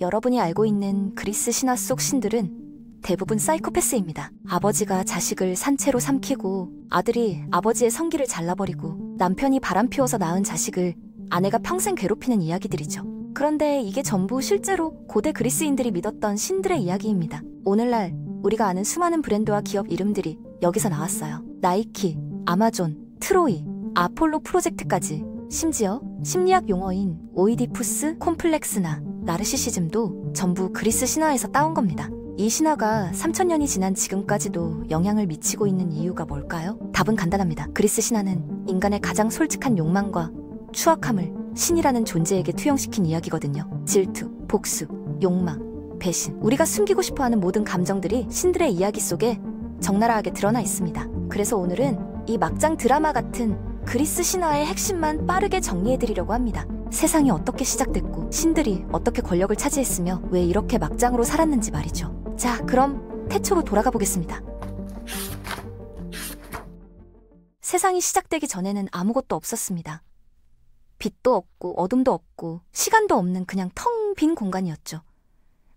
여러분이 알고 있는 그리스 신화 속 신들은 대부분 사이코패스입니다. 아버지가 자식을 산채로 삼키고 아들이 아버지의 성기를 잘라버리고 남편이 바람피워서 낳은 자식을 아내가 평생 괴롭히는 이야기들이죠. 그런데 이게 전부 실제로 고대 그리스인들이 믿었던 신들의 이야기입니다. 오늘날 우리가 아는 수많은 브랜드와 기업 이름들이 여기서 나왔어요. 나이키, 아마존, 트로이, 아폴로 프로젝트까지, 심지어 심리학 용어인 오이디푸스 콤플렉스나 나르시시즘도 전부 그리스 신화에서 따온 겁니다. 이 신화가 3000년이 지난 지금까지도 영향을 미치고 있는 이유가 뭘까요? 답은 간단합니다. 그리스 신화는 인간의 가장 솔직한 욕망과 추악함을 신이라는 존재에게 투영시킨 이야기거든요. 질투, 복수, 욕망, 배신, 우리가 숨기고 싶어하는 모든 감정들이 신들의 이야기 속에 적나라하게 드러나 있습니다. 그래서 오늘은 이 막장 드라마 같은 그리스 신화의 핵심만 빠르게 정리해드리려고 합니다. 세상이 어떻게 시작됐고 신들이 어떻게 권력을 차지했으며 왜 이렇게 막장으로 살았는지 말이죠. 자, 그럼 태초로 돌아가 보겠습니다. 세상이 시작되기 전에는 아무것도 없었습니다. 빛도 없고 어둠도 없고 시간도 없는 그냥 텅 빈 공간이었죠.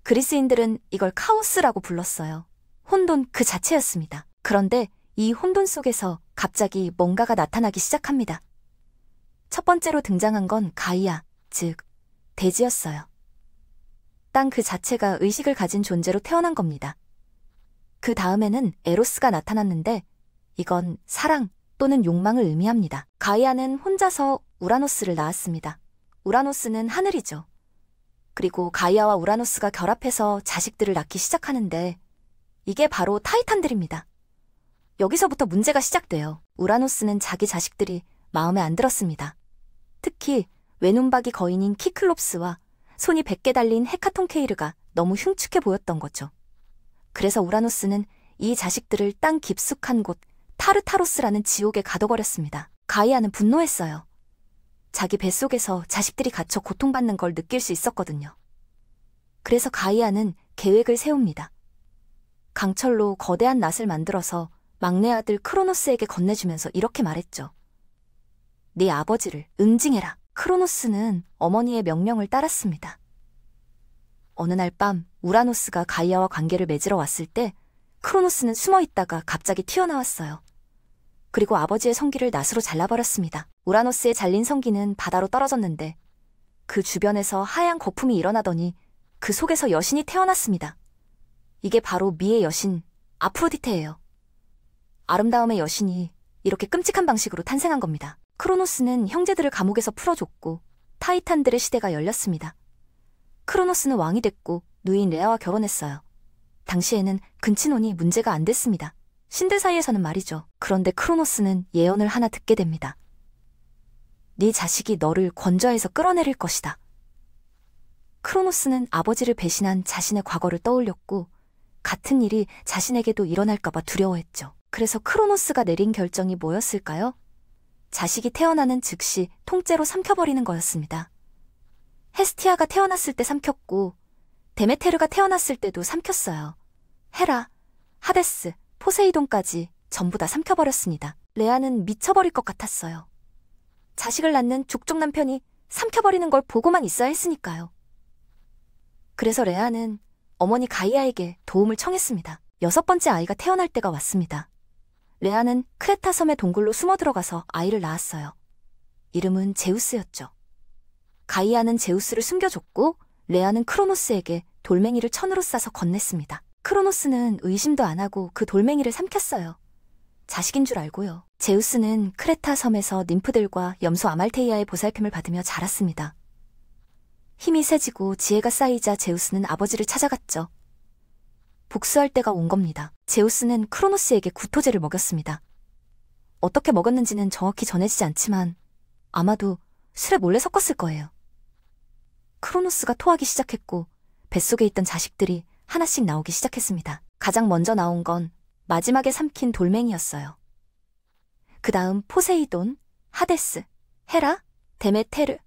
그리스인들은 이걸 카오스라고 불렀어요. 혼돈 그 자체였습니다. 그런데 이 혼돈 속에서 갑자기 뭔가가 나타나기 시작합니다. 첫 번째로 등장한 건 가이아, 즉 대지였어요. 땅 그 자체가 의식을 가진 존재로 태어난 겁니다. 그 다음에는 에로스가 나타났는데 이건 사랑 또는 욕망을 의미합니다. 가이아는 혼자서 우라노스를 낳았습니다. 우라노스는 하늘이죠. 그리고 가이아와 우라노스가 결합해서 자식들을 낳기 시작하는데 이게 바로 타이탄들입니다. 여기서부터 문제가 시작돼요. 우라노스는 자기 자식들이 마음에 안 들었습니다. 특히 외눈박이 거인인 키클롭스와 손이 100개 달린 헤카톤케이르가 너무 흉측해 보였던 거죠. 그래서 우라노스는 이 자식들을 땅 깊숙한 곳 타르타로스라는 지옥에 가둬버렸습니다. 가이아는 분노했어요. 자기 뱃속에서 자식들이 갇혀 고통받는 걸 느낄 수 있었거든요. 그래서 가이아는 계획을 세웁니다. 강철로 거대한 낫을 만들어서 막내 아들 크로노스에게 건네주면서 이렇게 말했죠. 네 아버지를 응징해라. 크로노스는 어머니의 명령을 따랐습니다. 어느 날 밤 우라노스가 가이아와 관계를 맺으러 왔을 때 크로노스는 숨어있다가 갑자기 튀어나왔어요. 그리고 아버지의 성기를 낫으로 잘라버렸습니다. 우라노스의 잘린 성기는 바다로 떨어졌는데 그 주변에서 하얀 거품이 일어나더니 그 속에서 여신이 태어났습니다. 이게 바로 미의 여신 아프로디테예요. 아름다움의 여신이 이렇게 끔찍한 방식으로 탄생한 겁니다. 크로노스는 형제들을 감옥에서 풀어줬고 타이탄들의 시대가 열렸습니다. 크로노스는 왕이 됐고 누이인 레아와 결혼했어요. 당시에는 근친혼이 문제가 안 됐습니다. 신들 사이에서는 말이죠. 그런데 크로노스는 예언을 하나 듣게 됩니다. 네 자식이 너를 권좌에서 끌어내릴 것이다. 크로노스는 아버지를 배신한 자신의 과거를 떠올렸고 같은 일이 자신에게도 일어날까봐 두려워했죠. 그래서 크로노스가 내린 결정이 뭐였을까요? 자식이 태어나는 즉시 통째로 삼켜버리는 거였습니다. 헤스티아가 태어났을 때 삼켰고 데메테르가 태어났을 때도 삼켰어요. 헤라, 하데스, 포세이돈까지 전부 다 삼켜버렸습니다. 레아는 미쳐버릴 것 같았어요. 자식을 낳는 족족 남편이 삼켜버리는 걸 보고만 있어야 했으니까요. 그래서 레아는 어머니 가이아에게 도움을 청했습니다. 6번째 아이가 태어날 때가 왔습니다. 레아는 크레타 섬의 동굴로 숨어 들어가서 아이를 낳았어요. 이름은 제우스였죠. 가이아는 제우스를 숨겨줬고 레아는 크로노스에게 돌멩이를 천으로 싸서 건넸습니다. 크로노스는 의심도 안 하고 그 돌멩이를 삼켰어요. 자식인 줄 알고요. 제우스는 크레타 섬에서 ним프들과 염소 아말테이아의 보살핌을 받으며 자랐습니다. 힘이 세지고 지혜가 쌓이자 제우스는 아버지를 찾아갔죠. 복수할 때가 온 겁니다. 제우스는 크로노스에게 구토제를 먹였습니다. 어떻게 먹었는지는 정확히 전해지지 않지만 아마도 술에 몰래 섞었을 거예요. 크로노스가 토하기 시작했고 뱃속에 있던 자식들이 하나씩 나오기 시작했습니다. 가장 먼저 나온 건 마지막에 삼킨 돌멩이였어요. 그 다음 포세이돈, 하데스, 헤라, 데메테르,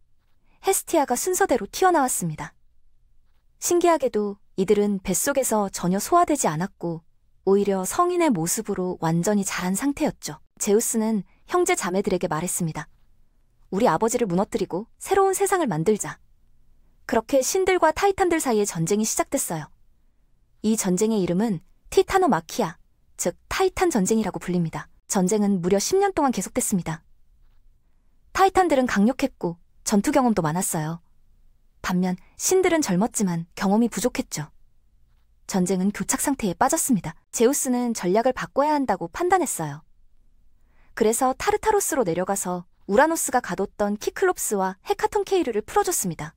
헤스티아가 순서대로 튀어나왔습니다. 신기하게도 이들은 뱃속에서 전혀 소화되지 않았고 오히려 성인의 모습으로 완전히 자란 상태였죠. 제우스는 형제 자매들에게 말했습니다. 우리 아버지를 무너뜨리고 새로운 세상을 만들자. 그렇게 신들과 타이탄들 사이의 전쟁이 시작됐어요. 이 전쟁의 이름은 티타노마키아, 즉 타이탄 전쟁이라고 불립니다. 전쟁은 무려 10년 동안 계속됐습니다. 타이탄들은 강력했고 전투 경험도 많았어요. 반면 신들은 젊었지만 경험이 부족했죠. 전쟁은 교착 상태에 빠졌습니다. 제우스는 전략을 바꿔야 한다고 판단했어요. 그래서 타르타로스로 내려가서 우라노스가 가뒀던 키클롭스와 헤카톤케이르를 풀어줬습니다.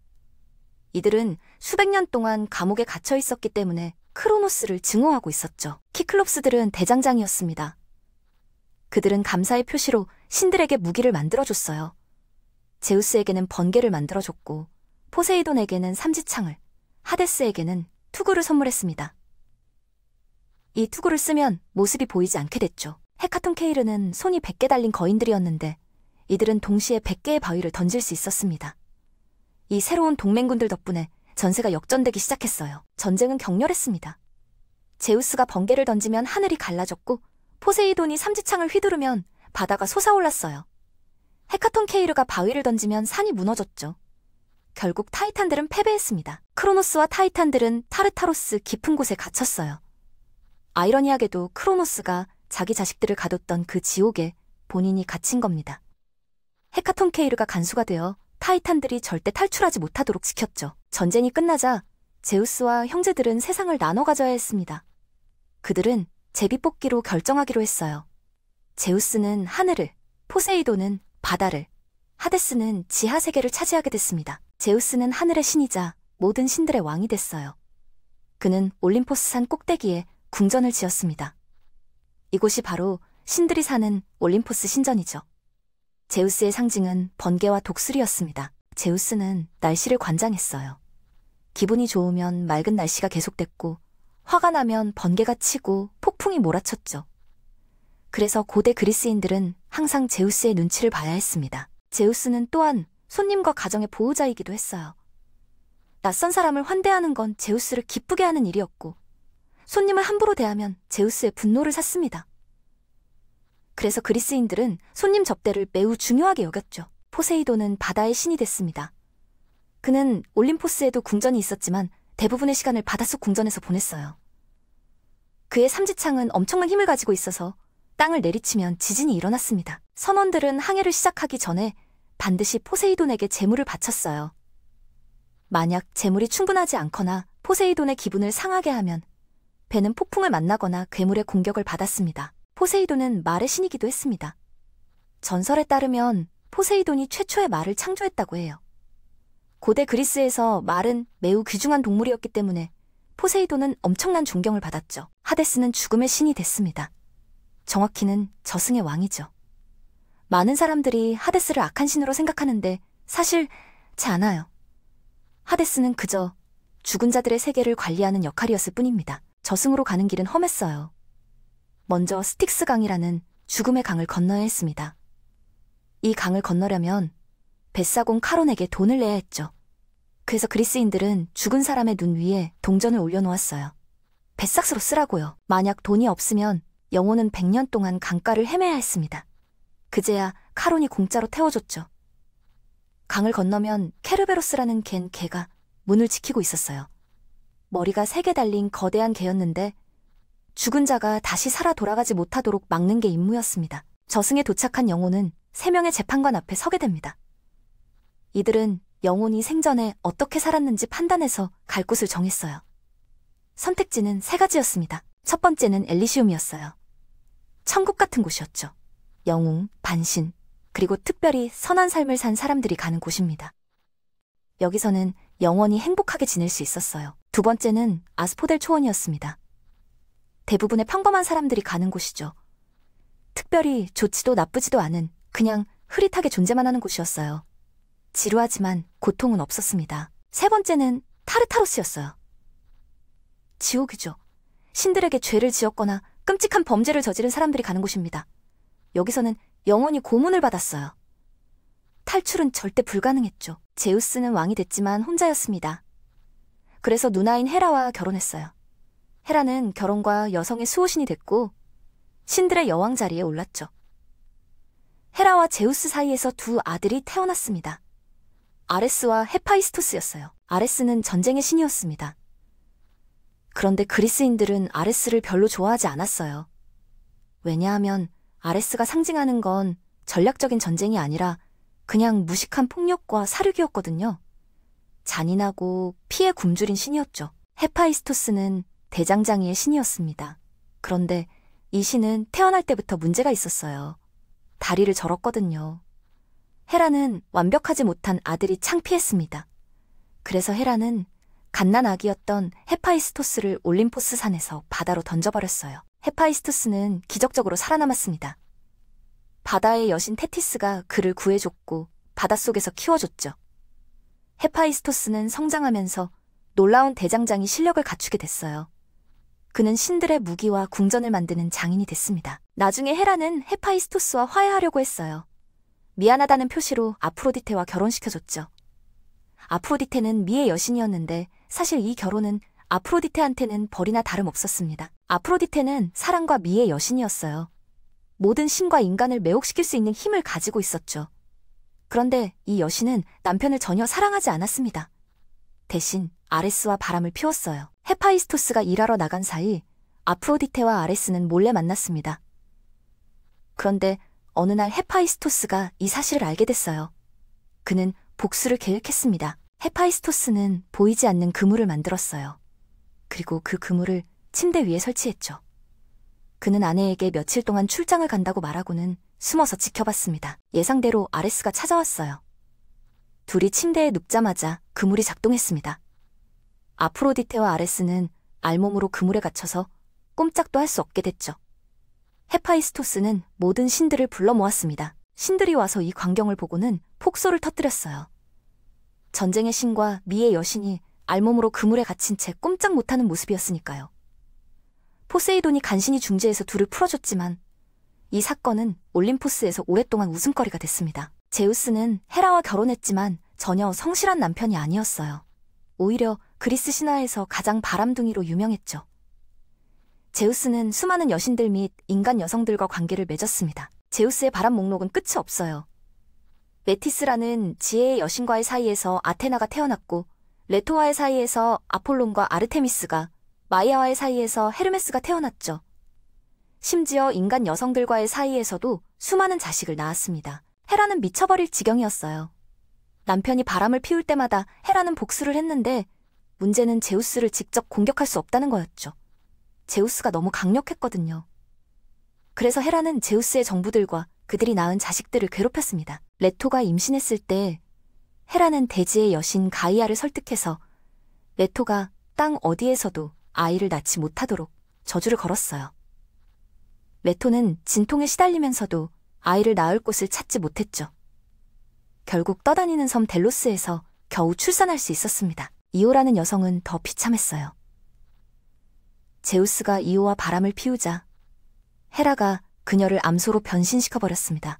이들은 수백 년 동안 감옥에 갇혀 있었기 때문에 크로노스를 증오하고 있었죠. 키클롭스들은 대장장이었습니다. 그들은 감사의 표시로 신들에게 무기를 만들어줬어요. 제우스에게는 번개를 만들어줬고 포세이돈에게는 삼지창을, 하데스에게는 투구를 선물했습니다. 이 투구를 쓰면 모습이 보이지 않게 됐죠. 헤카톤케이르는 손이 100개 달린 거인들이었는데 이들은 동시에 100개의 바위를 던질 수 있었습니다. 이 새로운 동맹군들 덕분에 전세가 역전되기 시작했어요. 전쟁은 격렬했습니다. 제우스가 번개를 던지면 하늘이 갈라졌고 포세이돈이 삼지창을 휘두르면 바다가 솟아올랐어요. 헤카톤케이르가 바위를 던지면 산이 무너졌죠. 결국 타이탄들은 패배했습니다. 크로노스와 타이탄들은 타르타로스 깊은 곳에 갇혔어요. 아이러니하게도 크로노스가 자기 자식들을 가뒀던 그 지옥에 본인이 갇힌 겁니다. 헤카톤케이르가 간수가 되어 타이탄들이 절대 탈출하지 못하도록 지켰죠. 전쟁이 끝나자 제우스와 형제들은 세상을 나눠 가져야 했습니다. 그들은 제비뽑기로 결정하기로 했어요. 제우스는 하늘을, 포세이돈은 바다를, 하데스는 지하 세계를 차지하게 됐습니다. 제우스는 하늘의 신이자 모든 신들의 왕이 됐어요. 그는 올림포스 산 꼭대기에 궁전을 지었습니다. 이곳이 바로 신들이 사는 올림포스 신전이죠. 제우스의 상징은 번개와 독수리였습니다. 제우스는 날씨를 관장했어요. 기분이 좋으면 맑은 날씨가 계속됐고 화가 나면 번개가 치고 폭풍이 몰아쳤죠. 그래서 고대 그리스인들은 항상 제우스의 눈치를 봐야 했습니다. 제우스는 또한 손님과 가정의 보호자이기도 했어요. 낯선 사람을 환대하는 건 제우스를 기쁘게 하는 일이었고 손님을 함부로 대하면 제우스의 분노를 샀습니다. 그래서 그리스인들은 손님 접대를 매우 중요하게 여겼죠. 포세이돈은 바다의 신이 됐습니다. 그는 올림포스에도 궁전이 있었지만 대부분의 시간을 바닷속 궁전에서 보냈어요. 그의 삼지창은 엄청난 힘을 가지고 있어서 땅을 내리치면 지진이 일어났습니다. 선원들은 항해를 시작하기 전에 반드시 포세이돈에게 제물을 바쳤어요. 만약 제물이 충분하지 않거나 포세이돈의 기분을 상하게 하면 배는 폭풍을 만나거나 괴물의 공격을 받았습니다. 포세이돈은 말의 신이기도 했습니다. 전설에 따르면 포세이돈이 최초의 말을 창조했다고 해요. 고대 그리스에서 말은 매우 귀중한 동물이었기 때문에 포세이돈은 엄청난 존경을 받았죠. 하데스는 죽음의 신이 됐습니다. 정확히는 저승의 왕이죠. 많은 사람들이 하데스를 악한 신으로 생각하는데 사실 지 않아요. 하데스는 그저 죽은 자들의 세계를 관리하는 역할이었을 뿐입니다. 저승으로 가는 길은 험했어요. 먼저 스틱스 강이라는 죽음의 강을 건너야 했습니다. 이 강을 건너려면 벳사공 카론에게 돈을 내야 했죠. 그래서 그리스인들은 죽은 사람의 눈 위에 동전을 올려놓았어요. 벳삭스로 쓰라고요. 만약 돈이 없으면 영혼은 100년 동안 강가를 헤매야 했습니다. 그제야 카론이 공짜로 태워줬죠. 강을 건너면 케르베로스라는 개가 문을 지키고 있었어요. 머리가 3개 달린 거대한 개였는데 죽은 자가 다시 살아 돌아가지 못하도록 막는 게 임무였습니다. 저승에 도착한 영혼은 3명의 재판관 앞에 서게 됩니다. 이들은 영혼이 생전에 어떻게 살았는지 판단해서 갈 곳을 정했어요. 선택지는 3가지였습니다. 첫 번째는 엘리시움이었어요. 천국 같은 곳이었죠. 영웅, 반신, 그리고 특별히 선한 삶을 산 사람들이 가는 곳입니다. 여기서는 영원히 행복하게 지낼 수 있었어요. 두 번째는 아스포델 초원이었습니다. 대부분의 평범한 사람들이 가는 곳이죠. 특별히 좋지도 나쁘지도 않은 그냥 흐릿하게 존재만 하는 곳이었어요. 지루하지만 고통은 없었습니다. 세 번째는 타르타로스였어요. 지옥이죠. 신들에게 죄를 지었거나 끔찍한 범죄를 저지른 사람들이 가는 곳입니다. 여기서는 영원히 고문을 받았어요. 탈출은 절대 불가능했죠. 제우스는 왕이 됐지만 혼자였습니다. 그래서 누나인 헤라와 결혼했어요. 헤라는 결혼과 여성의 수호신이 됐고 신들의 여왕 자리에 올랐죠. 헤라와 제우스 사이에서 2 아들이 태어났습니다. 아레스와 헤파이스토스였어요. 아레스는 전쟁의 신이었습니다. 그런데 그리스인들은 아레스를 별로 좋아하지 않았어요. 왜냐하면 아레스가 상징하는 건 전략적인 전쟁이 아니라 그냥 무식한 폭력과 사륙이었거든요. 잔인하고 피에 굶주린 신이었죠. 헤파이스토스는 대장장이의 신이었습니다. 그런데 이 신은 태어날 때부터 문제가 있었어요. 다리를 절었거든요. 헤라는 완벽하지 못한 아들이 창피했습니다. 그래서 헤라는 갓난아기였던 헤파이스토스를 올림포스 산에서 바다로 던져버렸어요. 헤파이스토스는 기적적으로 살아남았습니다. 바다의 여신 테티스가 그를 구해줬고 바닷속에서 키워줬죠. 헤파이스토스는 성장하면서 놀라운 대장장이 실력을 갖추게 됐어요. 그는 신들의 무기와 궁전을 만드는 장인이 됐습니다. 나중에 헤라는 헤파이스토스와 화해하려고 했어요. 미안하다는 표시로 아프로디테와 결혼시켜줬죠. 아프로디테는 미의 여신이었는데 사실 이 결혼은 아프로디테한테는 벌이나 다름없었습니다. 아프로디테는 사랑과 미의 여신이었어요. 모든 신과 인간을 매혹시킬 수 있는 힘을 가지고 있었죠. 그런데 이 여신은 남편을 전혀 사랑하지 않았습니다. 대신 아레스와 바람을 피웠어요. 헤파이스토스가 일하러 나간 사이 아프로디테와 아레스는 몰래 만났습니다. 그런데 어느 날 헤파이스토스가 이 사실을 알게 됐어요. 그는 복수를 계획했습니다. 헤파이스토스는 보이지 않는 그물을 만들었어요. 그리고 그 그물을 침대 위에 설치했죠. 그는 아내에게 며칠 동안 출장을 간다고 말하고는 숨어서 지켜봤습니다. 예상대로 아레스가 찾아왔어요. 둘이 침대에 눕자마자 그물이 작동했습니다. 아프로디테와 아레스는 알몸으로 그물에 갇혀서 꼼짝도 할 수 없게 됐죠. 헤파이스토스는 모든 신들을 불러 모았습니다. 신들이 와서 이 광경을 보고는 폭소를 터뜨렸어요. 전쟁의 신과 미의 여신이 알몸으로 그물에 갇힌 채 꼼짝 못하는 모습이었으니까요. 포세이돈이 간신히 중재해서 둘을 풀어줬지만 이 사건은 올림포스에서 오랫동안 웃음거리가 됐습니다. 제우스는 헤라와 결혼했지만 전혀 성실한 남편이 아니었어요. 오히려 그리스 신화에서 가장 바람둥이로 유명했죠. 제우스는 수많은 여신들 및 인간 여성들과 관계를 맺었습니다. 제우스의 바람 목록은 끝이 없어요. 메티스라는 지혜의 여신과의 사이에서 아테나가 태어났고, 레토와의 사이에서 아폴론과 아르테미스가, 마이아와의 사이에서 헤르메스가 태어났죠. 심지어 인간 여성들과의 사이에서도 수많은 자식을 낳았습니다. 헤라는 미쳐버릴 지경이었어요. 남편이 바람을 피울 때마다 헤라는 복수를 했는데 문제는 제우스를 직접 공격할 수 없다는 거였죠. 제우스가 너무 강력했거든요. 그래서 헤라는 제우스의 정부들과 그들이 낳은 자식들을 괴롭혔습니다. 레토가 임신했을 때 헤라는 대지의 여신 가이아를 설득해서 레토가 땅 어디에서도 아이를 낳지 못하도록 저주를 걸었어요. 레토는 진통에 시달리면서도 아이를 낳을 곳을 찾지 못했죠. 결국 떠다니는 섬 델로스에서 겨우 출산할 수 있었습니다. 이오라는 여성은 더 비참했어요. 제우스가 이오와 바람을 피우자 헤라가 그녀를 암소로 변신시켜버렸습니다.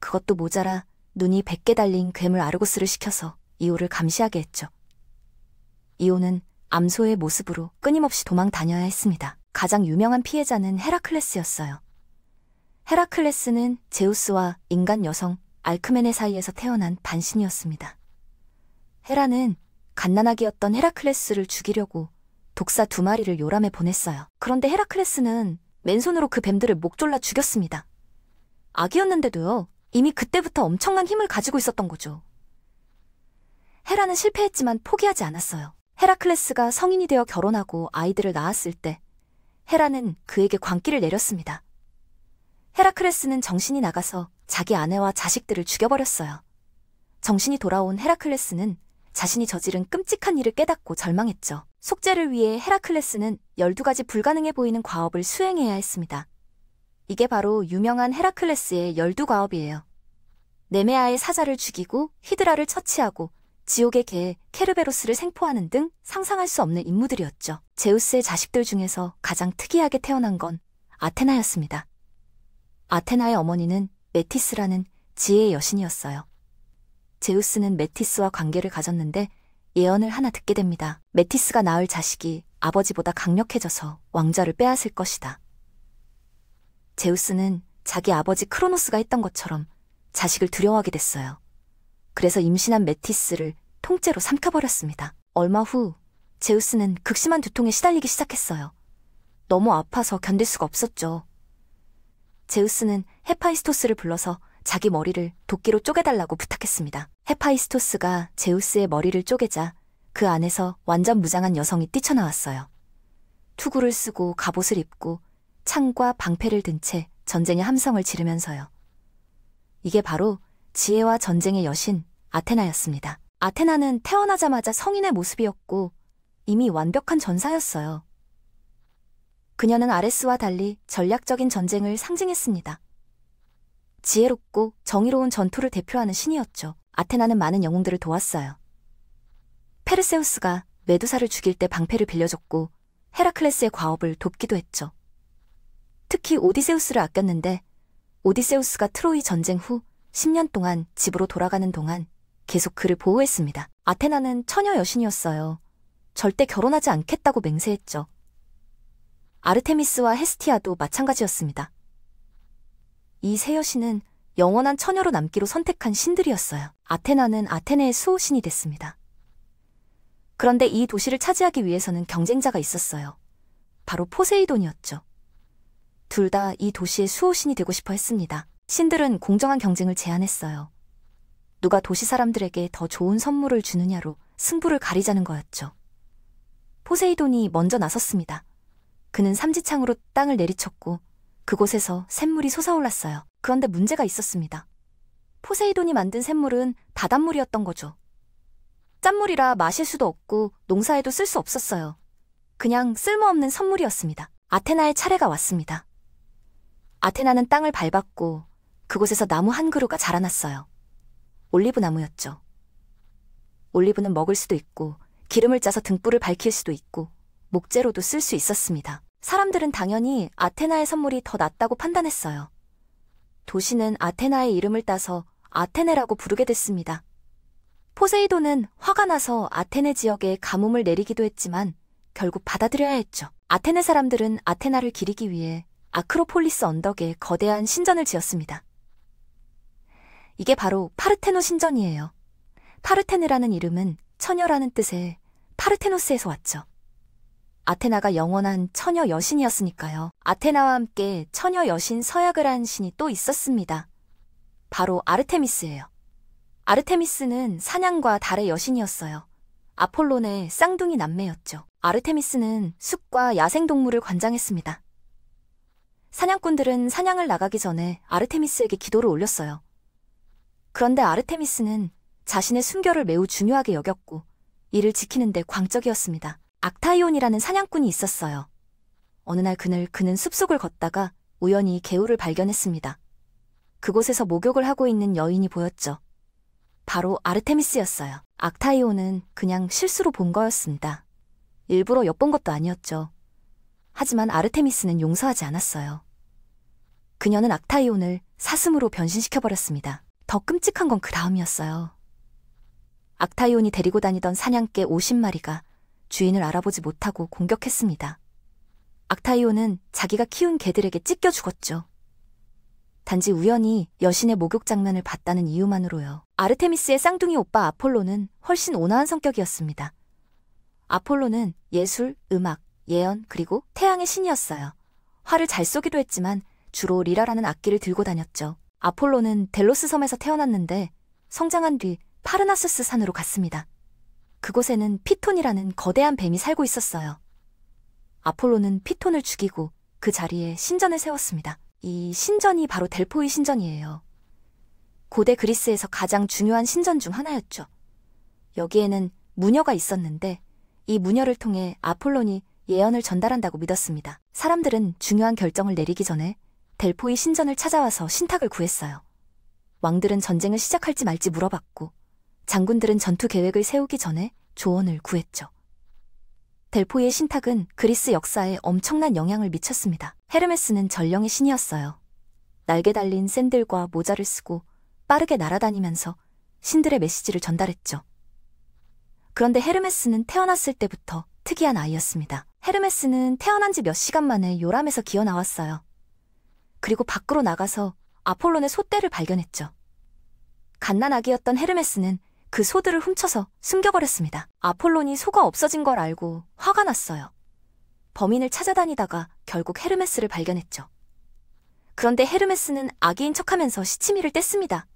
그것도 모자라 눈이 100개 달린 괴물 아르고스를 시켜서 이오를 감시하게 했죠. 이오는 암소의 모습으로 끊임없이 도망 다녀야 했습니다. 가장 유명한 피해자는 헤라클레스였어요. 헤라클레스는 제우스와 인간 여성 알크메네 사이에서 태어난 반신이었습니다. 헤라는 갓난아기였던 헤라클레스를 죽이려고 독사 2마리를 요람에 보냈어요. 그런데 헤라클레스는 맨손으로 그 뱀들을 목 졸라 죽였습니다. 아기였는데도요, 이미 그때부터 엄청난 힘을 가지고 있었던 거죠. 헤라는 실패했지만 포기하지 않았어요. 헤라클레스가 성인이 되어 결혼하고 아이들을 낳았을 때 헤라는 그에게 광기를 내렸습니다. 헤라클레스는 정신이 나가서 자기 아내와 자식들을 죽여버렸어요. 정신이 돌아온 헤라클레스는 자신이 저지른 끔찍한 일을 깨닫고 절망했죠. 속죄를 위해 헤라클레스는 12가지 불가능해 보이는 과업을 수행해야 했습니다. 이게 바로 유명한 헤라클레스의 12과업이에요. 네메아의 사자를 죽이고 히드라를 처치하고 지옥의 개 케르베로스를 생포하는 등 상상할 수 없는 임무들이었죠. 제우스의 자식들 중에서 가장 특이하게 태어난 건 아테나였습니다. 아테나의 어머니는 메티스라는 지혜의 여신이었어요. 제우스는 메티스와 관계를 가졌는데 예언을 하나 듣게 됩니다. 메티스가 낳을 자식이 아버지보다 강력해져서 왕좌를 빼앗을 것이다. 제우스는 자기 아버지 크로노스가 했던 것처럼 자식을 두려워하게 됐어요. 그래서 임신한 메티스를 통째로 삼켜버렸습니다. 얼마 후 제우스는 극심한 두통에 시달리기 시작했어요. 너무 아파서 견딜 수가 없었죠. 제우스는 헤파이스토스를 불러서 자기 머리를 도끼로 쪼개달라고 부탁했습니다. 헤파이스토스가 제우스의 머리를 쪼개자 그 안에서 완전 무장한 여성이 뛰쳐나왔어요. 투구를 쓰고 갑옷을 입고 창과 방패를 든 채 전쟁의 함성을 지르면서요. 이게 바로 지혜와 전쟁의 여신 아테나였습니다. 아테나는 태어나자마자 성인의 모습이었고 이미 완벽한 전사였어요. 그녀는 아레스와 달리 전략적인 전쟁을 상징했습니다. 지혜롭고 정의로운 전투를 대표하는 신이었죠. 아테나는 많은 영웅들을 도왔어요. 페르세우스가 메두사를 죽일 때 방패를 빌려줬고 헤라클레스의 과업을 돕기도 했죠. 특히 오디세우스를 아꼈는데 오디세우스가 트로이 전쟁 후 10년 동안 집으로 돌아가는 동안 계속 그를 보호했습니다. 아테나는 처녀 여신이었어요. 절대 결혼하지 않겠다고 맹세했죠. 아르테미스와 헤스티아도 마찬가지였습니다. 이 세 여신은 영원한 처녀로 남기로 선택한 신들이었어요. 아테나는 아테네의 수호신이 됐습니다. 그런데 이 도시를 차지하기 위해서는 경쟁자가 있었어요. 바로 포세이돈이었죠. 둘 다 이 도시의 수호신이 되고 싶어 했습니다. 신들은 공정한 경쟁을 제안했어요. 누가 도시 사람들에게 더 좋은 선물을 주느냐로 승부를 가리자는 거였죠. 포세이돈이 먼저 나섰습니다. 그는 삼지창으로 땅을 내리쳤고 그곳에서 샘물이 솟아올랐어요. 그런데 문제가 있었습니다. 포세이돈이 만든 샘물은 바닷물이었던 거죠. 짠물이라 마실 수도 없고 농사에도 쓸 수 없었어요. 그냥 쓸모없는 선물이었습니다. 아테나의 차례가 왔습니다. 아테나는 땅을 밟았고 그곳에서 나무 한 그루가 자라났어요. 올리브 나무였죠. 올리브는 먹을 수도 있고 기름을 짜서 등불을 밝힐 수도 있고 목재로도 쓸 수 있었습니다. 사람들은 당연히 아테나의 선물이 더 낫다고 판단했어요. 도시는 아테나의 이름을 따서 아테네라고 부르게 됐습니다. 포세이돈은 화가 나서 아테네 지역에 가뭄을 내리기도 했지만 결국 받아들여야 했죠. 아테네 사람들은 아테나를 기리기 위해 아크로폴리스 언덕에 거대한 신전을 지었습니다. 이게 바로 파르테노 신전이에요. 파르테네라는 이름은 처녀라는 뜻의 파르테노스에서 왔죠. 아테나가 영원한 처녀 여신이었으니까요. 아테나와 함께 처녀 여신 서약을 한 신이 또 있었습니다. 바로 아르테미스예요. 아르테미스는 사냥과 달의 여신이었어요. 아폴론의 쌍둥이 남매였죠. 아르테미스는 숲과 야생동물을 관장했습니다. 사냥꾼들은 사냥을 나가기 전에 아르테미스에게 기도를 올렸어요. 그런데 아르테미스는 자신의 순결을 매우 중요하게 여겼고 이를 지키는 데 광적이었습니다. 악타이온이라는 사냥꾼이 있었어요. 어느 날 그는 숲속을 걷다가 우연히 개울을 발견했습니다. 그곳에서 목욕을 하고 있는 여인이 보였죠. 바로 아르테미스였어요. 악타이온은 그냥 실수로 본 거였습니다. 일부러 엿본 것도 아니었죠. 하지만 아르테미스는 용서하지 않았어요. 그녀는 악타이온을 사슴으로 변신시켜버렸습니다. 더 끔찍한 건 그 다음이었어요. 악타이온이 데리고 다니던 사냥개 50마리가 주인을 알아보지 못하고 공격했습니다. 악타이온은 자기가 키운 개들에게 찢겨 죽었죠. 단지 우연히 여신의 목욕 장면을 봤다는 이유만으로요. 아르테미스의 쌍둥이 오빠 아폴로는 훨씬 온화한 성격이었습니다. 아폴로는 예술, 음악, 예언, 그리고 태양의 신이었어요. 활을 잘 쏘기도 했지만 주로 리라라는 악기를 들고 다녔죠. 아폴로는 델로스 섬에서 태어났는데 성장한 뒤 파르나스스 산으로 갔습니다. 그곳에는 피톤이라는 거대한 뱀이 살고 있었어요. 아폴로는 피톤을 죽이고 그 자리에 신전을 세웠습니다. 이 신전이 바로 델포이 신전이에요. 고대 그리스에서 가장 중요한 신전 중 하나였죠. 여기에는 무녀가 있었는데 이 무녀를 통해 아폴론이 예언을 전달한다고 믿었습니다. 사람들은 중요한 결정을 내리기 전에 델포이 신전을 찾아와서 신탁을 구했어요. 왕들은 전쟁을 시작할지 말지 물어봤고 장군들은 전투 계획을 세우기 전에 조언을 구했죠. 델포이의 신탁은 그리스 역사에 엄청난 영향을 미쳤습니다. 헤르메스는 전령의 신이었어요. 날개 달린 샌들과 모자를 쓰고 빠르게 날아다니면서 신들의 메시지를 전달했죠. 그런데 헤르메스는 태어났을 때부터 특이한 아이였습니다. 헤르메스는 태어난 지 몇 시간 만에 요람에서 기어 나왔어요. 그리고 밖으로 나가서 아폴론의 소떼를 발견했죠. 갓난아기였던 헤르메스는 그 소들을 훔쳐서 숨겨버렸습니다. 아폴론이 소가 없어진 걸 알고 화가 났어요. 범인을 찾아다니다가 결국 헤르메스를 발견했죠. 그런데 헤르메스는 아기인 척하면서 시치미를 뗐습니다.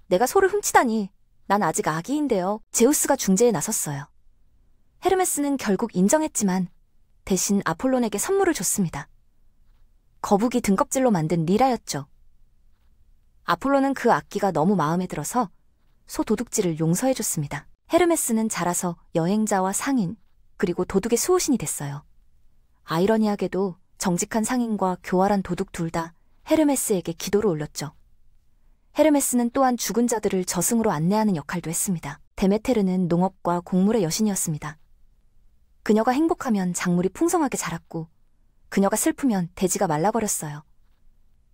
내가 소를 훔치다니, 난 아직 아기인데요. 제우스가 중재에 나섰어요. 헤르메스는 결국 인정했지만 대신 아폴론에게 선물을 줬습니다. 거북이 등껍질로 만든 리라였죠. 아폴론은 그 악기가 너무 마음에 들어서 소 도둑질을 용서해줬습니다. 헤르메스는 자라서 여행자와 상인, 그리고 도둑의 수호신이 됐어요. 아이러니하게도 정직한 상인과 교활한 도둑 둘 다 헤르메스에게 기도를 올렸죠. 헤르메스는 또한 죽은 자들을 저승으로 안내하는 역할도 했습니다. 데메테르는 농업과 곡물의 여신이었습니다. 그녀가 행복하면 작물이 풍성하게 자랐고 그녀가 슬프면 대지가 말라버렸어요.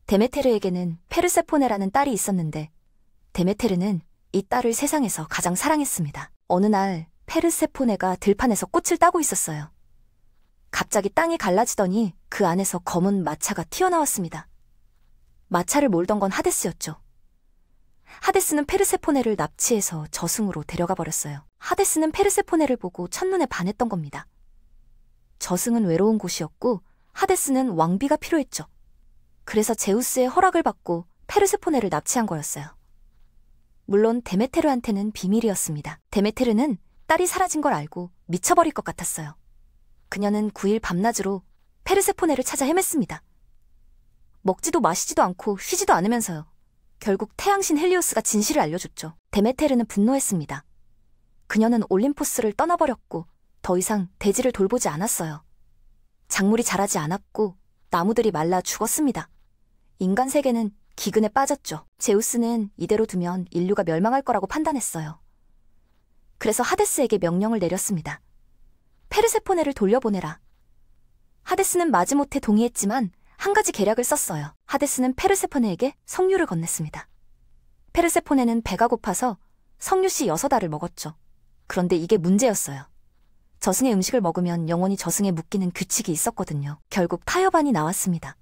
데메테르에게는 페르세포네라는 딸이 있었는데 데메테르는 이 딸을 세상에서 가장 사랑했습니다. 어느 날 페르세포네가 들판에서 꽃을 따고 있었어요. 갑자기 땅이 갈라지더니 그 안에서 검은 마차가 튀어나왔습니다. 마차를 몰던 건 하데스였죠. 하데스는 페르세포네를 납치해서 저승으로 데려가 버렸어요. 하데스는 페르세포네를 보고 첫눈에 반했던 겁니다. 저승은 외로운 곳이었고 하데스는 왕비가 필요했죠. 그래서 제우스의 허락을 받고 페르세포네를 납치한 거였어요. 물론 데메테르한테는 비밀이었습니다. 데메테르는 딸이 사라진 걸 알고 미쳐버릴 것 같았어요. 그녀는 9일 밤낮으로 페르세포네를 찾아 헤맸습니다. 먹지도 마시지도 않고 쉬지도 않으면서요. 결국 태양신 헬리오스가 진실을 알려줬죠. 데메테르는 분노했습니다. 그녀는 올림포스를 떠나버렸고 더 이상 대지를 돌보지 않았어요. 작물이 자라지 않았고 나무들이 말라 죽었습니다. 인간 세계는 기근에 빠졌죠. 제우스는 이대로 두면 인류가 멸망할 거라고 판단했어요. 그래서 하데스에게 명령을 내렸습니다. 페르세포네를 돌려보내라. 하데스는 마지못해 동의했지만 한 가지 계략을 썼어요. 하데스는 페르세포네에게 석류를 건넸습니다. 페르세포네는 배가 고파서 석류씨 6알을 먹었죠. 그런데 이게 문제였어요. 저승의 음식을 먹으면 영원히 저승에 묶이는 규칙이 있었거든요. 결국 타협안이 나왔습니다.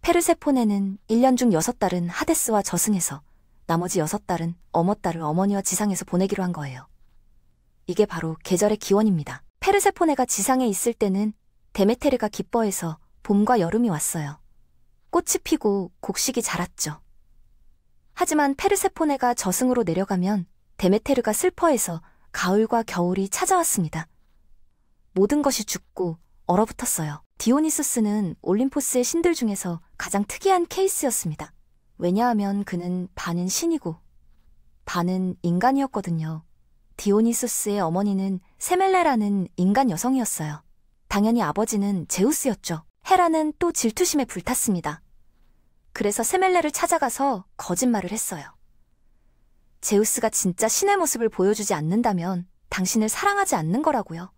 페르세포네는 1년 중 6달은 하데스와 저승에서, 나머지 6달은 어머딸을 어머니와 지상에서 보내기로 한 거예요. 이게 바로 계절의 기원입니다. 페르세포네가 지상에 있을 때는 데메테르가 기뻐해서 봄과 여름이 왔어요. 꽃이 피고 곡식이 자랐죠. 하지만 페르세포네가 저승으로 내려가면 데메테르가 슬퍼해서 가을과 겨울이 찾아왔습니다. 모든 것이 죽고 얼어붙었어요. 디오니소스는 올림포스의 신들 중에서 가장 특이한 케이스였습니다. 왜냐하면 그는 반은 신이고 반은 인간이었거든요. 디오니소스의 어머니는 세멜레라는 인간 여성이었어요. 당연히 아버지는 제우스였죠. 헤라는 또 질투심에 불탔습니다. 그래서 세멜레를 찾아가서 거짓말을 했어요. 제우스가 진짜 신의 모습을 보여주지 않는다면 당신을 사랑하지 않는 거라고요.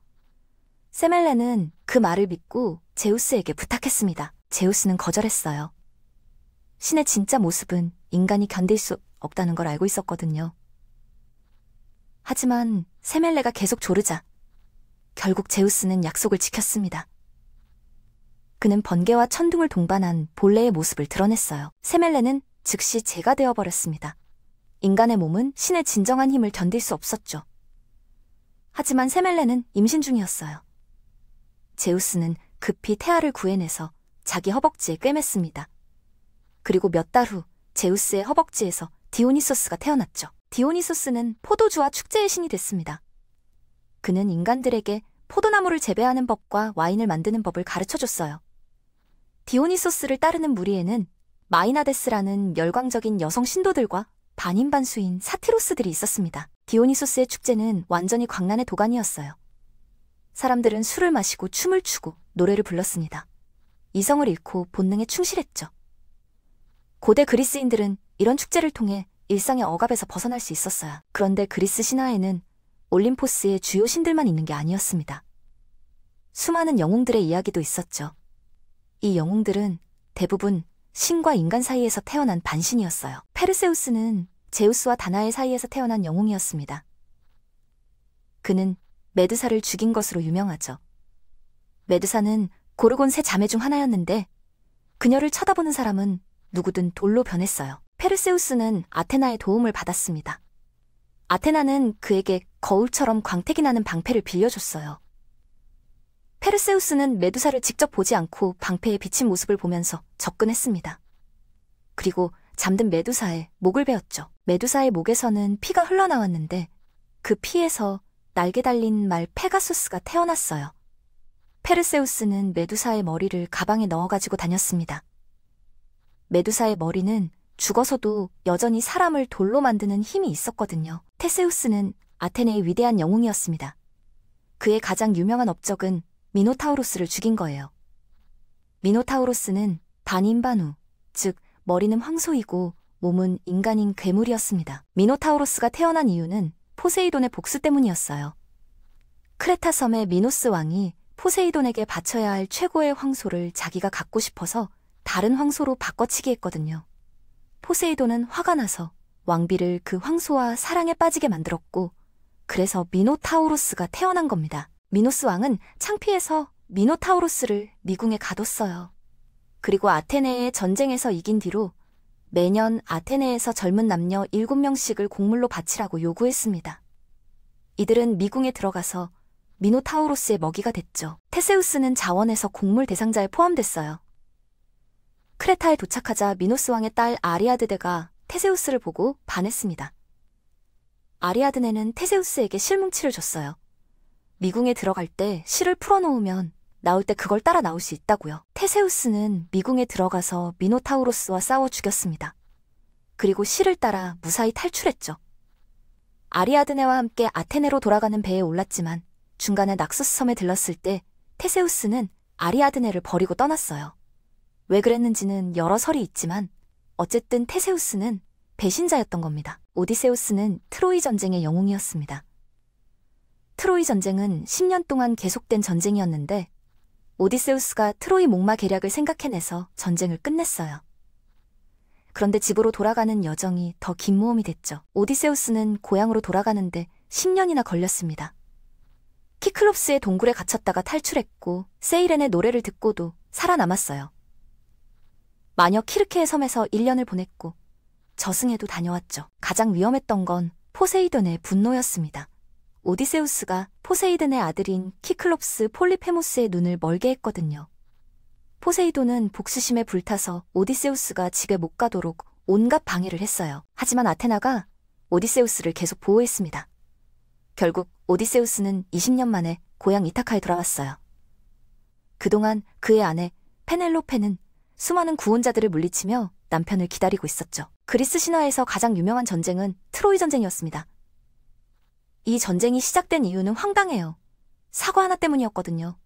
세멜레는 그 말을 믿고 제우스에게 부탁했습니다. 제우스는 거절했어요. 신의 진짜 모습은 인간이 견딜 수 없다는 걸 알고 있었거든요. 하지만 세멜레가 계속 조르자 결국 제우스는 약속을 지켰습니다. 그는 번개와 천둥을 동반한 본래의 모습을 드러냈어요. 세멜레는 즉시 재가 되어버렸습니다. 인간의 몸은 신의 진정한 힘을 견딜 수 없었죠. 하지만 세멜레는 임신 중이었어요. 제우스는 급히 태아를 구해내서 자기 허벅지에 꿰맸습니다. 그리고 몇 달 후 제우스의 허벅지에서 디오니소스가 태어났죠. 디오니소스는 포도주와 축제의 신이 됐습니다. 그는 인간들에게 포도나무를 재배하는 법과 와인을 만드는 법을 가르쳐줬어요. 디오니소스를 따르는 무리에는 마이나데스라는 열광적인 여성 신도들과 반인반수인 사티로스들이 있었습니다. 디오니소스의 축제는 완전히 광란의 도가니였어요. 사람들은 술을 마시고 춤을 추고 노래를 불렀습니다. 이성을 잃고 본능에 충실했죠. 고대 그리스인들은 이런 축제를 통해 일상의 억압에서 벗어날 수 있었어요. 그런데 그리스 신화에는 올림포스의 주요 신들만 있는 게 아니었습니다. 수많은 영웅들의 이야기도 있었죠. 이 영웅들은 대부분 신과 인간 사이에서 태어난 반신이었어요. 페르세우스는 제우스와 다나의 사이에서 태어난 영웅이었습니다. 그는 메두사를 죽인 것으로 유명하죠. 메두사는 고르곤 세 자매 중 하나였는데 그녀를 쳐다보는 사람은 누구든 돌로 변했어요. 페르세우스는 아테나의 도움을 받았습니다. 아테나는 그에게 거울처럼 광택이 나는 방패를 빌려줬어요. 페르세우스는 메두사를 직접 보지 않고 방패에 비친 모습을 보면서 접근했습니다. 그리고 잠든 메두사의 목을 베었죠. 메두사의 목에서는 피가 흘러나왔는데 그 피에서 날개 달린 말 페가수스가 태어났어요. 페르세우스는 메두사의 머리를 가방에 넣어 가지고 다녔습니다. 메두사의 머리는 죽어서도 여전히 사람을 돌로 만드는 힘이 있었거든요. 테세우스는 아테네의 위대한 영웅이었습니다. 그의 가장 유명한 업적은 미노타우로스를 죽인 거예요. 미노타우로스는 반인반우, 즉 머리는 황소이고 몸은 인간인 괴물이었습니다. 미노타우로스가 태어난 이유는 포세이돈의 복수 때문이었어요. 크레타 섬의 미노스 왕이 포세이돈에게 바쳐야 할 최고의 황소를 자기가 갖고 싶어서 다른 황소로 바꿔치기 했거든요. 포세이돈은 화가 나서 왕비를 그 황소와 사랑에 빠지게 만들었고 그래서 미노타우로스가 태어난 겁니다. 미노스 왕은 창피해서 미노타우로스를 미궁에 가뒀어요. 그리고 아테네의 전쟁에서 이긴 뒤로 매년 아테네에서 젊은 남녀 7명씩을 곡물로 바치라고 요구했습니다. 이들은 미궁에 들어가서 미노타우로스의 먹이가 됐죠. 테세우스는 자원에서 곡물 대상자에 포함됐어요. 크레타에 도착하자 미노스 왕의 딸 아리아드네가 테세우스를 보고 반했습니다. 아리아드네는 테세우스에게 실뭉치를 줬어요. 미궁에 들어갈 때 실을 풀어놓으면 나올 때 그걸 따라 나올 수 있다고요. 테세우스는 미궁에 들어가서 미노타우로스와 싸워 죽였습니다. 그리고 실을 따라 무사히 탈출했죠. 아리아드네와 함께 아테네로 돌아가는 배에 올랐지만 중간에 낙소스 섬에 들렀을 때 테세우스는 아리아드네를 버리고 떠났어요. 왜 그랬는지는 여러 설이 있지만 어쨌든 테세우스는 배신자였던 겁니다. 오디세우스는 트로이 전쟁의 영웅이었습니다. 트로이 전쟁은 10년 동안 계속된 전쟁이었는데 오디세우스가 트로이 목마 계략을 생각해내서 전쟁을 끝냈어요. 그런데 집으로 돌아가는 여정이 더 긴 모험이 됐죠. 오디세우스는 고향으로 돌아가는데 10년이나 걸렸습니다. 키클롭스의 동굴에 갇혔다가 탈출했고 세이렌의 노래를 듣고도 살아남았어요. 마녀 키르케의 섬에서 1년을 보냈고 저승에도 다녀왔죠. 가장 위험했던 건 포세이돈의 분노였습니다. 오디세우스가 포세이돈의 아들인 키클롭스 폴리페모스의 눈을 멀게 했거든요. 포세이돈은 복수심에 불타서 오디세우스가 집에 못 가도록 온갖 방해를 했어요. 하지만 아테나가 오디세우스를 계속 보호했습니다. 결국 오디세우스는 20년 만에 고향 이타카에 돌아왔어요. 그동안 그의 아내 페넬로페는 수많은 구원자들을 물리치며 남편을 기다리고 있었죠. 그리스 신화에서 가장 유명한 전쟁은 트로이 전쟁이었습니다. 이 전쟁이 시작된 이유는 황당해요. 사과 하나 때문이었거든요.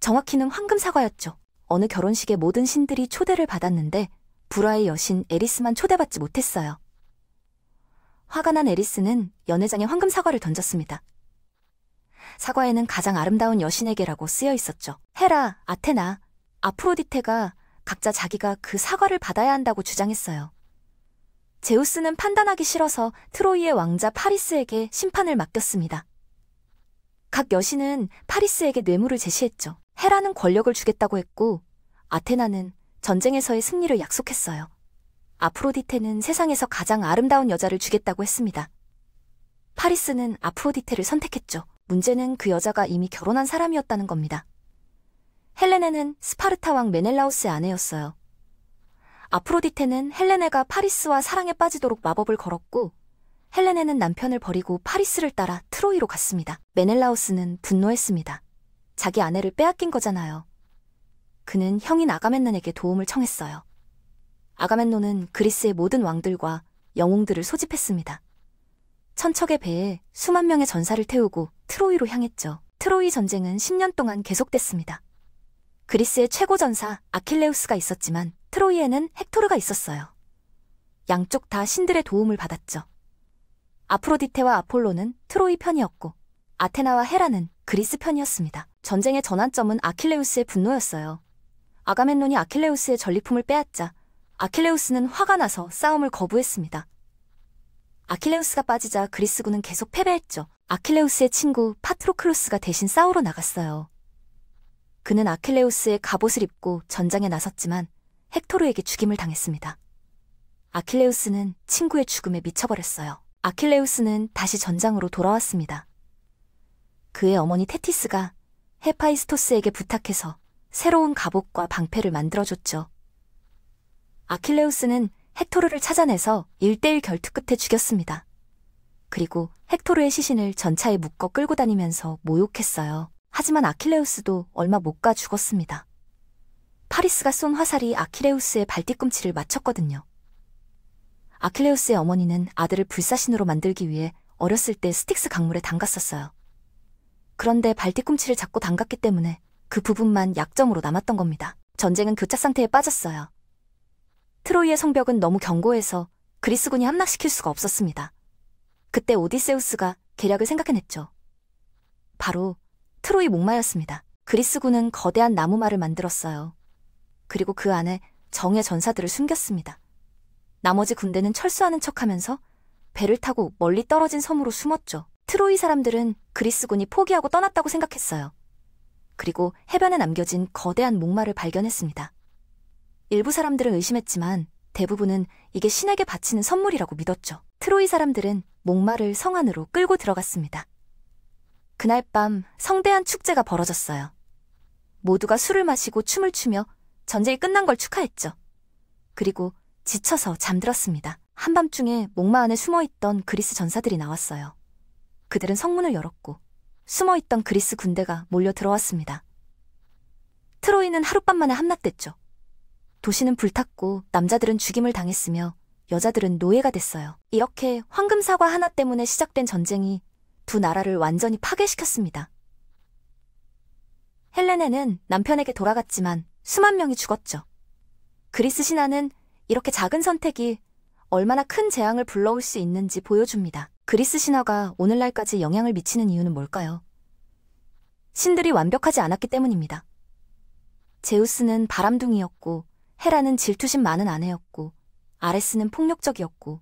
정확히는 황금 사과였죠. 어느 결혼식에 모든 신들이 초대를 받았는데 불화의 여신 에리스만 초대받지 못했어요. 화가 난 에리스는 연회장에 황금 사과를 던졌습니다. 사과에는 가장 아름다운 여신에게라고 쓰여 있었죠. 헤라, 아테나, 아프로디테가 각자 자기가 그 사과를 받아야 한다고 주장했어요. 제우스는 판단하기 싫어서 트로이의 왕자 파리스에게 심판을 맡겼습니다. 각 여신은 파리스에게 뇌물을 제시했죠. 헤라는 권력을 주겠다고 했고 아테나는 전쟁에서의 승리를 약속했어요. 아프로디테는 세상에서 가장 아름다운 여자를 주겠다고 했습니다. 파리스는 아프로디테를 선택했죠. 문제는 그 여자가 이미 결혼한 사람이었다는 겁니다. 헬레네는 스파르타 왕 메넬라우스의 아내였어요. 아프로디테는 헬레네가 파리스와 사랑에 빠지도록 마법을 걸었고 헬레네는 남편을 버리고 파리스를 따라 트로이로 갔습니다. 메넬라우스는 분노했습니다. 자기 아내를 빼앗긴 거잖아요. 그는 형인 아가멤논에게 도움을 청했어요. 아가멤논은 그리스의 모든 왕들과 영웅들을 소집했습니다. 천척의 배에 수만 명의 전사를 태우고 트로이로 향했죠. 트로이 전쟁은 10년 동안 계속됐습니다. 그리스의 최고 전사 아킬레우스가 있었지만 트로이에는 헥토르가 있었어요. 양쪽 다 신들의 도움을 받았죠. 아프로디테와 아폴로는 트로이 편이었고 아테나와 헤라는 그리스 편이었습니다. 전쟁의 전환점은 아킬레우스의 분노였어요. 아가멤논이 아킬레우스의 전리품을 빼앗자 아킬레우스는 화가 나서 싸움을 거부했습니다. 아킬레우스가 빠지자 그리스군은 계속 패배했죠. 아킬레우스의 친구 파트로클로스가 대신 싸우러 나갔어요. 그는 아킬레우스의 갑옷을 입고 전장에 나섰지만 헥토르에게 죽임을 당했습니다. 아킬레우스는 친구의 죽음에 미쳐버렸어요. 아킬레우스는 다시 전장으로 돌아왔습니다. 그의 어머니 테티스가 헤파이스토스에게 부탁해서 새로운 갑옷과 방패를 만들어줬죠. 아킬레우스는 헥토르를 찾아내서 1대1 결투 끝에 죽였습니다. 그리고 헥토르의 시신을 전차에 묶어 끌고 다니면서 모욕했어요. 하지만 아킬레우스도 얼마 못 가 죽었습니다. 파리스가 쏜 화살이 아킬레우스의 발뒤꿈치를 맞췄거든요. 아킬레우스의 어머니는 아들을 불사신으로 만들기 위해 어렸을 때 스틱스 강물에 담갔었어요. 그런데 발뒤꿈치를 잡고 담갔기 때문에 그 부분만 약점으로 남았던 겁니다. 전쟁은 교착 상태에 빠졌어요. 트로이의 성벽은 너무 견고해서 그리스군이 함락시킬 수가 없었습니다. 그때 오디세우스가 계략을 생각해냈죠. 바로 트로이 목마였습니다. 그리스군은 거대한 나무말을 만들었어요. 그리고 그 안에 정예 전사들을 숨겼습니다. 나머지 군대는 철수하는 척하면서 배를 타고 멀리 떨어진 섬으로 숨었죠. 트로이 사람들은 그리스군이 포기하고 떠났다고 생각했어요. 그리고 해변에 남겨진 거대한 목마를 발견했습니다. 일부 사람들은 의심했지만 대부분은 이게 신에게 바치는 선물이라고 믿었죠. 트로이 사람들은 목마를 성 안으로 끌고 들어갔습니다. 그날 밤 성대한 축제가 벌어졌어요. 모두가 술을 마시고 춤을 추며 전쟁이 끝난 걸 축하했죠. 그리고 지쳐서 잠들었습니다. 한밤중에 목마 안에 숨어있던 그리스 전사들이 나왔어요. 그들은 성문을 열었고 숨어있던 그리스 군대가 몰려 들어왔습니다. 트로이는 하룻밤 만에 함락됐죠. 도시는 불탔고 남자들은 죽임을 당했으며 여자들은 노예가 됐어요. 이렇게 황금사과 하나 때문에 시작된 전쟁이 두 나라를 완전히 파괴시켰습니다. 헬레네는 남편에게 돌아갔지만 수만 명이 죽었죠. 그리스 신화는 이렇게 작은 선택이 얼마나 큰 재앙을 불러올 수 있는지 보여줍니다. 그리스 신화가 오늘날까지 영향을 미치는 이유는 뭘까요? 신들이 완벽하지 않았기 때문입니다. 제우스는 바람둥이였고, 헤라는 질투심 많은 아내였고, 아레스는 폭력적이었고,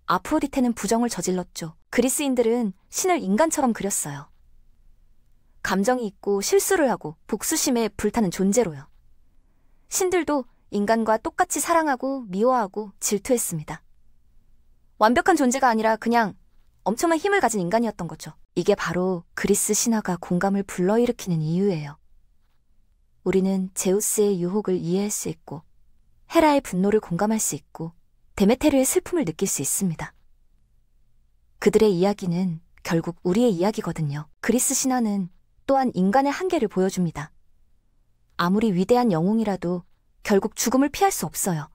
아프로디테는 부정을 저질렀죠. 그리스인들은 신을 인간처럼 그렸어요. 감정이 있고 실수를 하고 복수심에 불타는 존재로요. 신들도 인간과 똑같이 사랑하고 미워하고 질투했습니다. 완벽한 존재가 아니라 그냥 엄청난 힘을 가진 인간이었던 거죠. 이게 바로 그리스 신화가 공감을 불러일으키는 이유예요. 우리는 제우스의 유혹을 이해할 수 있고 헤라의 분노를 공감할 수 있고 데메테르의 슬픔을 느낄 수 있습니다. 그들의 이야기는 결국 우리의 이야기거든요. 그리스 신화는 또한 인간의 한계를 보여줍니다. 아무리 위대한 영웅이라도 결국 죽음을 피할 수 없어요.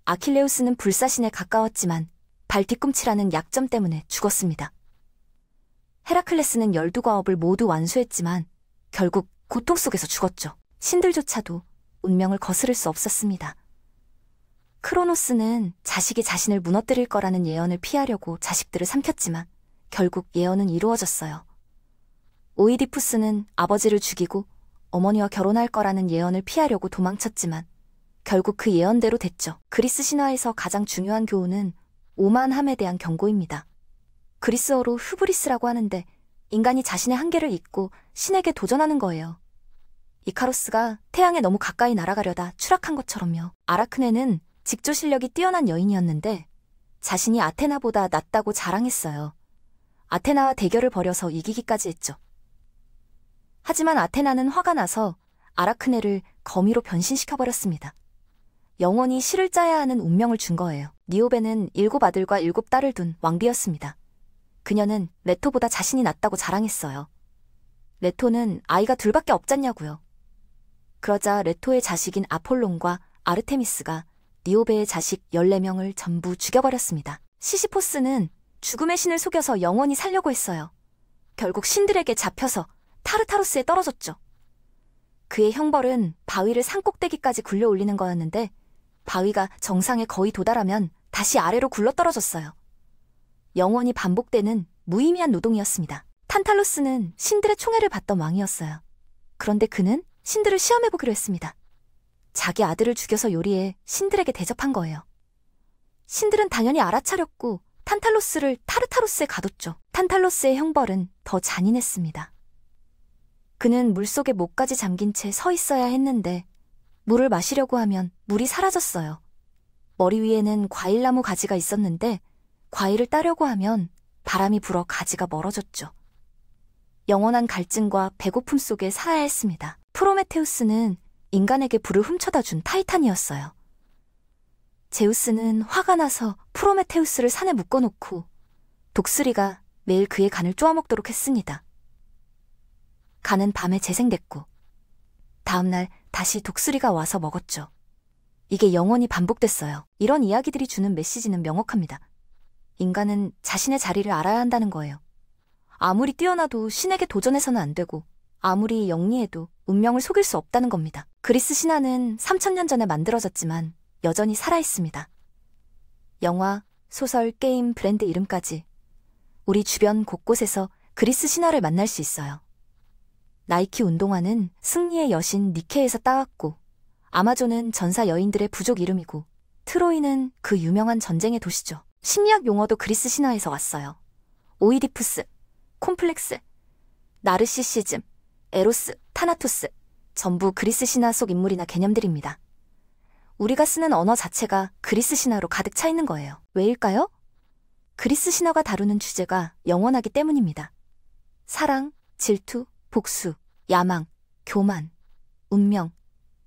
아킬레우스는 불사신에 가까웠지만 발뒤꿈치라는 약점 때문에 죽었습니다. 헤라클레스는 12과업을 모두 완수했지만 결국 고통 속에서 죽었죠. 신들조차도 운명을 거스를 수 없었습니다. 크로노스는 자식이 자신을 무너뜨릴 거라는 예언을 피하려고 자식들을 삼켰지만 결국 예언은 이루어졌어요. 오이디푸스는 아버지를 죽이고 어머니와 결혼할 거라는 예언을 피하려고 도망쳤지만 결국 그 예언대로 됐죠. 그리스 신화에서 가장 중요한 교훈은 오만함에 대한 경고입니다. 그리스어로 흐브리스라고 하는데 인간이 자신의 한계를 잊고 신에게 도전하는 거예요. 이카로스가 태양에 너무 가까이 날아가려다 추락한 것처럼요. 아라크네는 직조 실력이 뛰어난 여인이었는데 자신이 아테나보다 낫다고 자랑했어요. 아테나와 대결을 벌여서 이기기까지 했죠. 하지만 아테나는 화가 나서 아라크네를 거미로 변신시켜버렸습니다. 영원히 실을 짜야 하는 운명을 준 거예요. 니오베는 7 아들과 7 딸을 둔 왕비였습니다. 그녀는 레토보다 자신이 낫다고 자랑했어요. 레토는 아이가 둘밖에 없잖냐고요. 그러자 레토의 자식인 아폴론과 아르테미스가 니오베의 자식 14명을 전부 죽여버렸습니다. 시시포스는 죽음의 신을 속여서 영원히 살려고 했어요. 결국 신들에게 잡혀서 타르타로스에 떨어졌죠. 그의 형벌은 바위를 산꼭대기까지 굴려 올리는 거였는데 바위가 정상에 거의 도달하면 다시 아래로 굴러떨어졌어요. 영원히 반복되는 무의미한 노동이었습니다. 탄탈로스는 신들의 총애를 받던 왕이었어요. 그런데 그는 신들을 시험해보기로 했습니다. 자기 아들을 죽여서 요리해 신들에게 대접한 거예요. 신들은 당연히 알아차렸고 탄탈로스를 타르타로스에 가뒀죠. 탄탈로스의 형벌은 더 잔인했습니다. 그는 물속에 목까지 잠긴 채 서 있어야 했는데 물을 마시려고 하면 물이 사라졌어요. 머리 위에는 과일나무 가지가 있었는데 과일을 따려고 하면 바람이 불어 가지가 멀어졌죠. 영원한 갈증과 배고픔 속에 살아야 했습니다. 프로메테우스는 인간에게 불을 훔쳐다 준 타이탄이었어요. 제우스는 화가 나서 프로메테우스를 산에 묶어놓고 독수리가 매일 그의 간을 쪼아먹도록 했습니다. 간은 밤에 재생됐고 다음날 다시 독수리가 와서 먹었죠. 이게 영원히 반복됐어요. 이런 이야기들이 주는 메시지는 명확합니다. 인간은 자신의 자리를 알아야 한다는 거예요. 아무리 뛰어나도 신에게 도전해서는 안 되고 아무리 영리해도 운명을 속일 수 없다는 겁니다. 그리스 신화는 3000년 전에 만들어졌지만 여전히 살아있습니다. 영화, 소설, 게임, 브랜드 이름까지 우리 주변 곳곳에서 그리스 신화를 만날 수 있어요. 나이키 운동화는 승리의 여신 니케에서 따왔고 아마존은 전사 여인들의 부족 이름이고 트로이는 그 유명한 전쟁의 도시죠. 심리학 용어도 그리스 신화에서 왔어요. 오이디푸스, 콤플렉스, 나르시시즘, 에로스, 타나토스 전부 그리스 신화 속 인물이나 개념들입니다. 우리가 쓰는 언어 자체가 그리스 신화로 가득 차 있는 거예요. 왜일까요? 그리스 신화가 다루는 주제가 영원하기 때문입니다. 사랑, 질투, 복수, 야망, 교만, 운명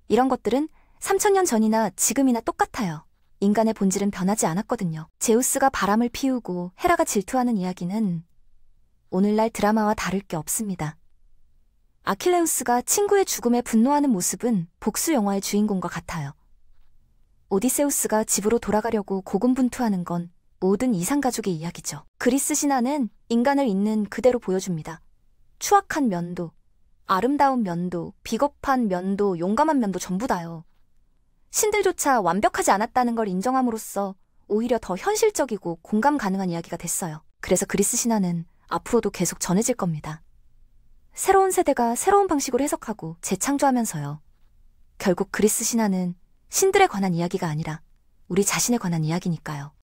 이런 것들은 3000년 전이나 지금이나 똑같아요. 인간의 본질은 변하지 않았거든요. 제우스가 바람을 피우고 헤라가 질투하는 이야기는 오늘날 드라마와 다를 게 없습니다. 아킬레우스가 친구의 죽음에 분노하는 모습은 복수 영화의 주인공과 같아요. 오디세우스가 집으로 돌아가려고 고군분투하는 건 모든 이상가족의 이야기죠. 그리스 신화는 인간을 있는 그대로 보여줍니다. 추악한 면도, 아름다운 면도, 비겁한 면도, 용감한 면도 전부 다요. 신들조차 완벽하지 않았다는 걸 인정함으로써 오히려 더 현실적이고 공감 가능한 이야기가 됐어요. 그래서 그리스 신화는 앞으로도 계속 전해질 겁니다. 새로운 세대가 새로운 방식으로 해석하고 재창조하면서요. 결국 그리스 신화는 신들에 관한 이야기가 아니라 우리 자신에 관한 이야기니까요.